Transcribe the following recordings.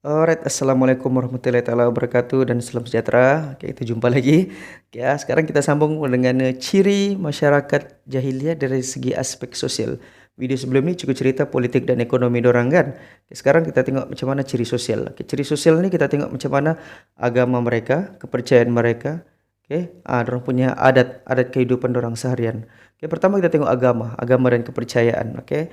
Alright, assalamualaikum warahmatullahi taala wabarakatuh dan salam sejahtera. Oke, kita jumpa lagi. Oke, sekarang kita sambung dengan ciri masyarakat jahiliyah dari segi aspek sosial. Video sebelum ini cukup cerita politik dan ekonomi dorang kan. Oke, sekarang kita tengok macam mana ciri sosial. Oke, ciri sosial ini kita tengok macam mana agama mereka, kepercayaan mereka. Oke, dorang punya adat kehidupan dorang seharian. Oke, pertama kita tengok agama dan kepercayaan. Oke,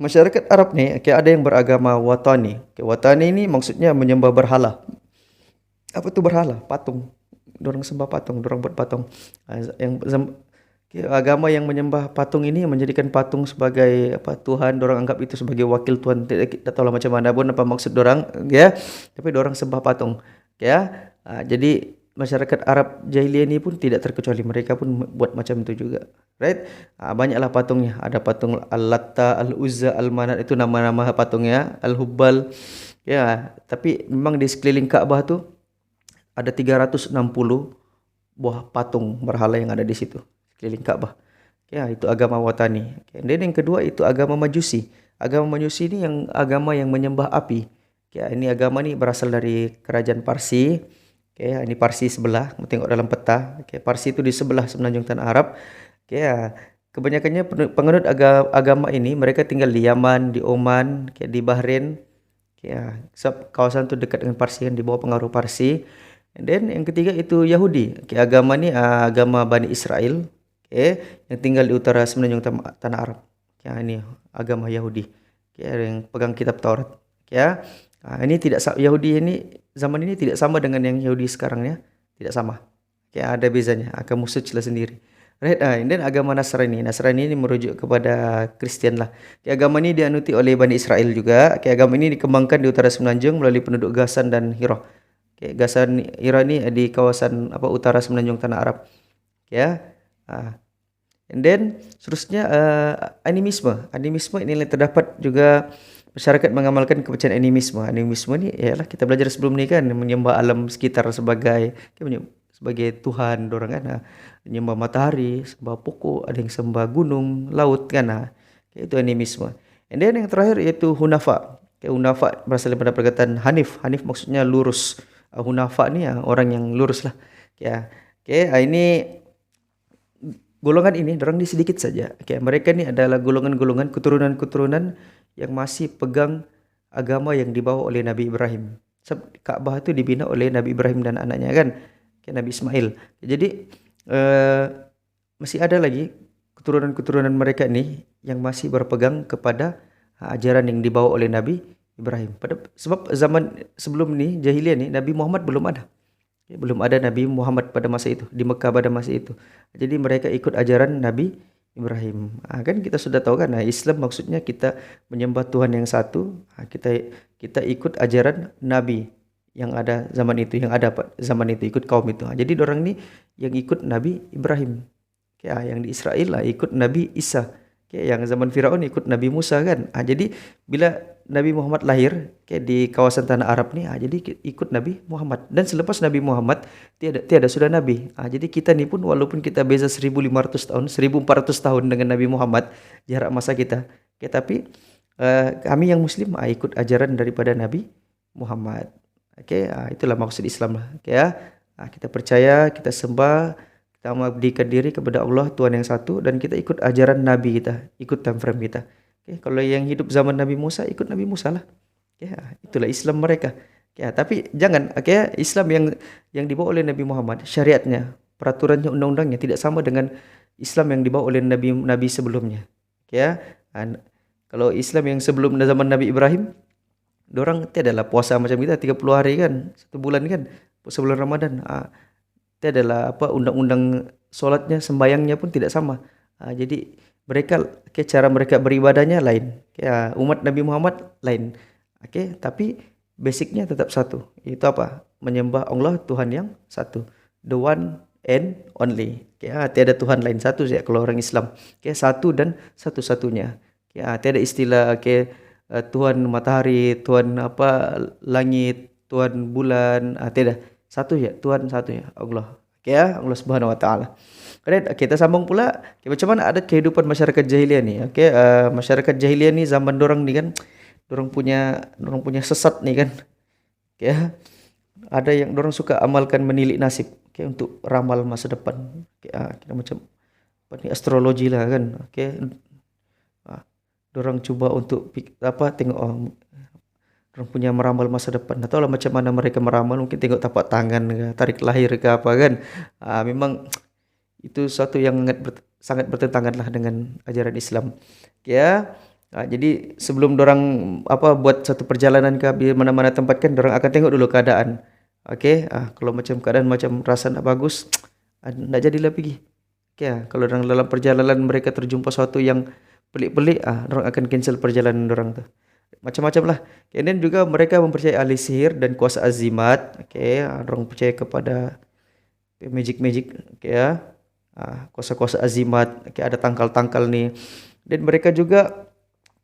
masyarakat Arab nih, ada yang beragama Watani. Watani ini maksudnya menyembah berhala. Apa tuh berhala? Patung. Dorang sembah patung, dorang buat patung. Agama yang menyembah patung ini menjadikan patung sebagai apa Tuhan, dorang anggap itu sebagai wakil Tuhan. Tidak tahu lah macam mana pun apa maksud dorang, ya. Tapi dorang sembah patung, ya. Jadi masyarakat Arab jahiliyah ini pun tidak terkecuali, mereka pun buat macam itu juga, right? Banyaklah patungnya, ada patung Al-Latta, Al-Uzza, Al-Manat, itu nama-nama patungnya, Al-Hubbal, ya. Tapi memang di sekeliling Ka'bah tuh ada 360 buah patung berhala yang ada di situ sekeliling Ka'bah. Ya, itu agama Watani. Dan yang kedua itu agama Majusi. Agama Majusi ini yang agama yang menyembah api. Ya, ini agama ni berasal dari kerajaan Parsi. Ini Parsi sebelah, tengok dalam peta. Parsi itu di sebelah semenanjung tanah Arab. Kebanyakannya penganut agama ini mereka tinggal di Yaman, di Oman, di Bahrain. Kawasan itu dekat dengan Parsi, kan di bawah pengaruh Parsi. And then yang ketiga itu Yahudi. Agama ni agama Bani Israel. Yang tinggal di utara semenanjung tanah Arab. Ini agama Yahudi. Yang pegang kitab Taurat. Ini tidak Yahudi ini zaman ini tidak sama dengan yang Yahudi sekarang ya. Tidak sama. Ada bezanya. Kamu search lah sendiri. Right, and then agama Nasrani. Nasrani ini merujuk kepada Kristen lah. Agama ini dianuti oleh Bani Israel juga. Agama ini dikembangkan di utara semenanjung melalui penduduk Ghassan dan Hira. Ghassan Hira ini di kawasan utara semenanjung tanah Arab. And then seterusnya animisme. Animisme ini terdapat juga masyarakat mengamalkan kepercayaan animisme. Animisme ni ialah kita belajar sebelum ni kan, menyembah alam sekitar sebagai Tuhan dorang kan. Menyembah matahari, sembah pokok, ada yang sembah gunung, laut kan. Itu animisme. And then yang terakhir iaitu Hunafa. Hunafa berasal daripada perkataan Hanif. Hanif maksudnya lurus. Hunafa ni orang yang lurus lah. Ini golongan ini dorang ni sedikit saja. Mereka ni adalah golongan-golongan keturunan-keturunan yang masih pegang agama yang dibawa oleh Nabi Ibrahim. Kaabah itu dibina oleh Nabi Ibrahim dan anaknya kan, Nabi Ismail. Jadi masih ada lagi keturunan-keturunan mereka ni yang masih berpegang kepada ajaran yang dibawa oleh Nabi Ibrahim. Sebab zaman sebelum ni jahiliyah ni Nabi Muhammad belum ada. Belum ada Nabi Muhammad pada masa itu, di Mekah pada masa itu. Jadi mereka ikut ajaran Nabi Ibrahim. Kan kita sudah tahu kan, Islam maksudnya kita menyembah Tuhan yang satu. Kita ikut ajaran Nabi yang ada zaman itu, zaman itu ikut kaum itu. Jadi orang ni yang ikut Nabi Ibrahim. Yang di Israel lah ikut Nabi Isa. Yang zaman Firaun ikut Nabi Musa kan. Jadi bila Nabi Muhammad lahir di kawasan tanah Arab ni, jadi ikut Nabi Muhammad. Dan selepas Nabi Muhammad tiada sudah nabi. Jadi kita ni pun walaupun kita beza 1500 tahun, 1400 tahun dengan Nabi Muhammad jarak masa kita. Tapi kami yang muslim ikut ajaran daripada Nabi Muhammad. Itulah maksud Islam lah. Kita percaya, kita sembah, kita mengabdikan diri kepada Allah Tuhan yang satu, dan kita ikut ajaran Nabi kita, ikut time frame kita. Kalau yang hidup zaman Nabi Musa, ikut Nabi Musa lah. Itulah Islam mereka. Tapi jangan Islam yang dibawa oleh Nabi Muhammad, syariatnya, peraturannya, undang-undangnya tidak sama dengan Islam yang dibawa oleh Nabi sebelumnya. Kalau Islam yang sebelum zaman Nabi Ibrahim, dorang tiadalah puasa macam kita 30 hari kan, 1 bulan kan, sebelum Ramadan. Tiadalah undang-undang solatnya, sembayangnya pun tidak sama. Jadi mereka cara mereka beribadahnya lain. Umat Nabi Muhammad lain. Tapi basicnya tetap satu. Itu apa? Menyembah Allah Tuhan yang satu. The one and only. Tiada Tuhan lain, satu saja kalau orang Islam. Satu dan satu-satunya. Tiada istilah Tuhan matahari, Tuhan langit, Tuhan bulan. Tiada. Satu ya, Tuhan satu ya, Allah. Allah Subhanahu wa taala. Kita sambung pula. Macam mana adat kehidupan masyarakat jahiliyah ni? Masyarakat jahiliyah ni zaman dorang ni kan, dorang punya sesat nih kan. Ya, ada yang dorang suka amalkan menilik nasib, kayak untuk ramal masa depan. Kayak kira macam apa ni astrologi lah kan. Ah, dorang cuba untuk tengok dorang punya meramal masa depan. Tak tahu lah macam mana mereka meramal, mungkin tengok tapak tangan ke, tarik lahir ke apa kan. Memang itu suatu yang sangat bertentangan lah dengan ajaran Islam. Ya. Jadi sebelum dorang buat satu perjalanan ke mana-mana tempat kan, dorang akan tengok dulu keadaan. Kalau macam keadaan macam rasa nak bagus, nak jadilah pergi. Kalau dalam perjalanan mereka terjumpa sesuatu yang pelik-pelik, dorang akan cancel perjalanan dorang tu. Macam-macam lah. Dan juga mereka mempercayai ahli sihir dan kuasa azimat. Dorang percaya kepada magic-magic, kuasa-kuasa azimat, ada tangkal-tangkal ni. Dan mereka juga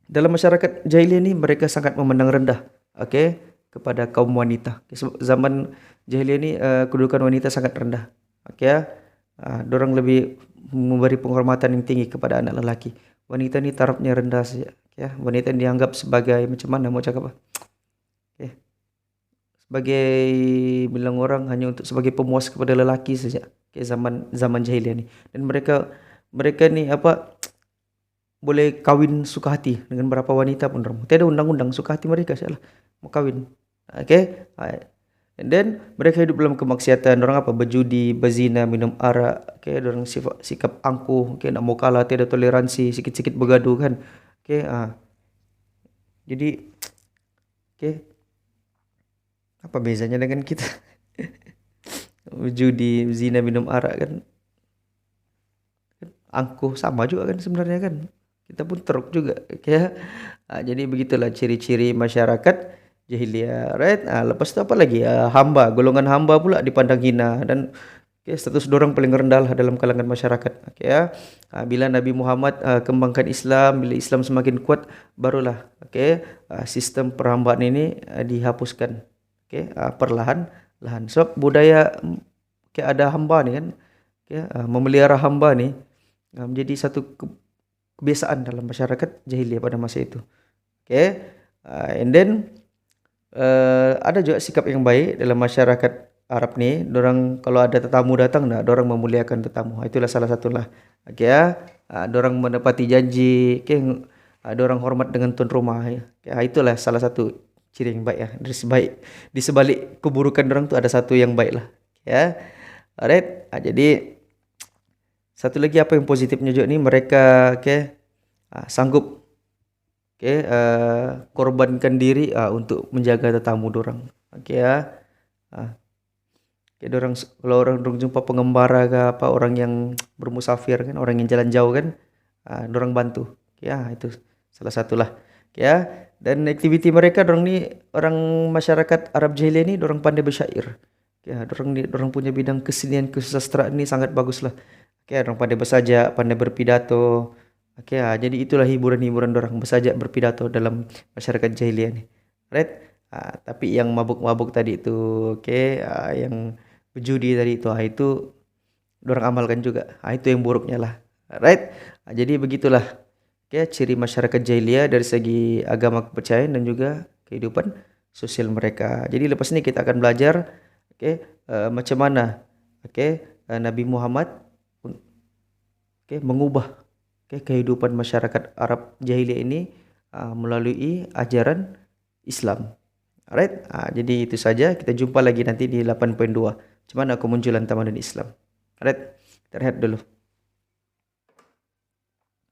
dalam masyarakat jahiliyah ni mereka sangat memandang rendah kepada kaum wanita. Zaman jahiliyah ni kedudukan wanita sangat rendah. Dorang lebih memberi penghormatan yang tinggi kepada anak lelaki. Wanita ni tarafnya rendah saja. Wanita dianggap sebagai macam mana mau cakap apa? Sebagai bilang orang hanya untuk sebagai pemuas kepada lelaki saja. Zaman jahiliyah ni. Dan mereka ni boleh kahwin suka hati dengan berapa wanita pun dorang. Tiada undang-undang, suka hati mereka sajalah mau kahwin. And then mereka hidup dalam kemaksiatan. Dorang berjudi, berzina, minum arak. Dorang sikap angkuh, nak mau kalah, tiada toleransi, sikit-sikit bergaduh kan. Jadi apa bezanya dengan kita? Berjudi, berzina, minum arak kan. Angkuh sama juga kan sebenarnya kan. Kita pun teruk juga. Jadi begitulah ciri-ciri masyarakat jahiliyah, right? Lepas tu apa lagi? Hamba, golongan hamba pula dipandang hina dan status dorang paling rendah lah dalam kalangan masyarakat. Bila Nabi Muhammad kembangkan Islam, bila Islam semakin kuat, barulah sistem perhambaan ini dihapuskan. Perlahan-lahan. Sebab budaya ada hamba ni kan, memelihara hamba ni menjadi satu kebiasaan dalam masyarakat jahiliyah pada masa itu. And then ada juga sikap yang baik dalam masyarakat Arab ni. Dorang kalau ada tetamu datang, dorang memuliakan tetamu. Itulah salah satulah. Dorang menepati janji. Dorang hormat dengan tuan rumah. Itulah salah satu ciri yang baik ya. Di sebalik keburukan dorang tu ada satu yang baik lah. Alright. Jadi satu lagi apa yang positifnya juga ni, mereka sanggup korbankan diri untuk menjaga tetamu dorang. Dorang kalau orang jumpa pengembara ke apa, orang yang bermusafir kan, orang yang jalan jauh kan, dorang bantu. Itu salah satulah. Dan aktiviti mereka, dorang ni orang masyarakat Arab jahiliyah ni dorang pandai bersyair. Dorang punya bidang kesenian kesusastraan ni sangat baguslah. Dorang pandai bersajak, pandai berpidato. Jadi itulah hiburan-hiburan dorang, bersajak, berpidato dalam masyarakat jahiliyah ni. Right? Tapi yang mabuk-mabuk tadi itu, yang berjudi tadi itu dorang amalkan juga. Itu yang buruknya lah. Right? Jadi begitulah ciri masyarakat jahiliyah dari segi agama kepercayaan dan juga kehidupan sosial mereka. Jadi lepas ni kita akan belajar macam mana Nabi Muhammad mengubah kehidupan masyarakat Arab jahiliyah ini melalui ajaran Islam. Alright? Jadi itu saja. Kita jumpa lagi nanti di 8.2. Macam mana kemunculan Tamadun Islam. Alright? Kita rehat dulu.